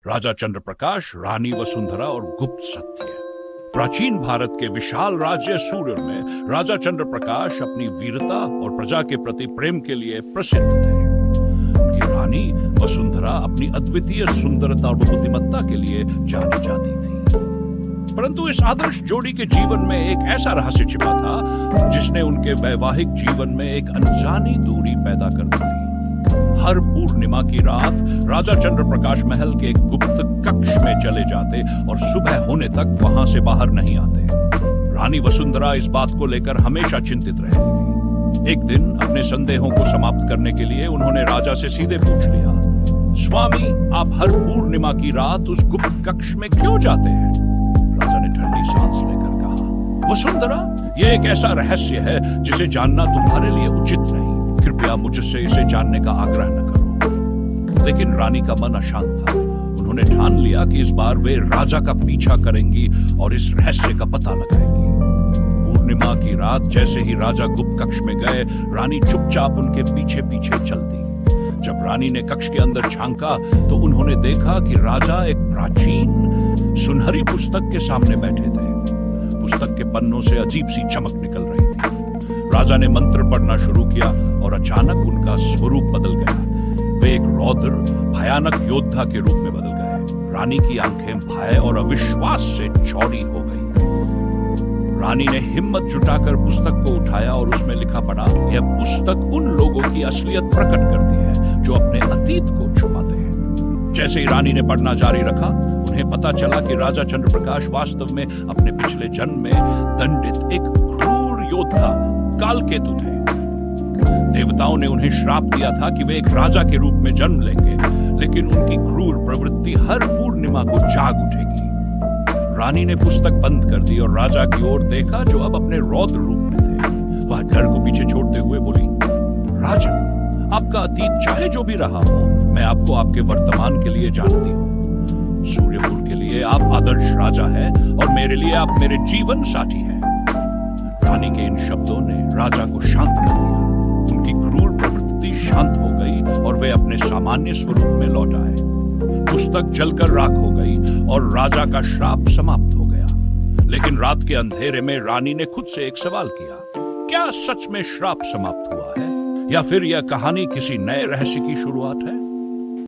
राजा चंद्रप्रकाश, रानी वसुंधरा और गुप्त सत्य। प्राचीन भारत के विशाल राज्य सूर्य में राजा चंद्रप्रकाश अपनी वीरता और प्रजा के प्रति प्रेम के लिए प्रसिद्ध थे। उनकी रानी वसुंधरा अपनी अद्वितीय सुंदरता और बुद्धिमत्ता के लिए जानी जाती थी। परंतु इस आदर्श जोड़ी के जीवन में एक ऐसा रहस्य छिपा था जिसने उनके वैवाहिक जीवन में एक अनजानी दूरी पैदा कर दी थी। हर पूर्णिमा की रात राजा चंद्रप्रकाश महल के एक गुप्त कक्ष में चले जाते और सुबह होने तक वहां से बाहर नहीं आते। रानी वसुंधरा इस बात को लेकर हमेशा चिंतित रहती थी। एक दिन अपने संदेहों को समाप्त करने के लिए उन्होंने राजा से सीधे पूछ लिया, स्वामी, आप हर पूर्णिमा की रात उस गुप्त कक्ष में क्यों जाते हैं? राजा ने ठंडी सांस लेकर कहा, वसुंधरा, यह एक ऐसा रहस्य है जिसे जानना तुम्हारे लिए उचित नहीं। कृपया मुझसे इसे जानने का आग्रह न करो। लेकिन रानी का मन अशांत था। उन्होंने ठान लिया कि इस बार वे राजा का पीछा करेंगी और इस रहस्य का पता लगाएंगी। पूर्णिमा की रात जैसे ही राजा गुप्त कक्ष में गए, रानी चुपचाप उनके पीछे पीछे चल दी। जब रानी ने कक्ष के अंदर झांका तो उन्होंने देखा कि राजा एक प्राचीन सुनहरी पुस्तक के सामने बैठे थे। पुस्तक के पन्नों से अजीब सी चमक निकल रही थी। राजा ने मंत्र पढ़ना शुरू किया और अचानक उनका स्वरूप बदल गया। वे एक रौद्र भयानक योद्धा के रूप में बदल गए। रानी की आंखें भय और अविश्वास से चौड़ी हो गई। रानी ने हिम्मत जुटाकर पुस्तक को उठाया और उसमें लिखा पड़ा, यह पुस्तक उन लोगों की असलियत प्रकट करती है जो अपने अतीत को छुपाते हैं। जैसे ही रानी ने पढ़ना जारी रखा, उन्हें पता चला कि राजा चंद्रप्रकाश वास्तव में अपने पिछले जन्म में दंडित एक क्रूर योद्धा कालकेतु थे। देवताओं ने उन्हें श्राप दिया था कि वे एक राजा के रूप में जन्म लेंगे, लेकिन उनकी क्रूर प्रवृत्ति हर पूर्णिमा को जाग उठेगी। रानी ने पुस्तक बंद कर दी और राजा की ओर देखा जो अब अपने रौद्र रूप में थे। वह डर को पीछे छोड़ते हुए बोली, राजन, आपका अतीत चाहे जो भी रहा हो, मैं आपको आपके वर्तमान के लिए जानती हूँ। सूर्यपुर के लिए आप आदर्श राजा हैं और मेरे लिए आप मेरे जीवन साथी हैं। रानी के इन शब्दों ने राजा को शांत कर दिया। उनकी क्रूर प्रवृत्ति शांत हो गई और वे अपने सामान्य स्वरूप में लौट आए। पुस्तक जलकर राख हो गई और राजा का श्राप समाप्त हो गया। लेकिन रात के अंधेरे में रानी ने खुद से एक सवाल किया, क्या सच में श्राप समाप्त हुआ है या फिर यह कहानी किसी नए रहस्य की शुरुआत है?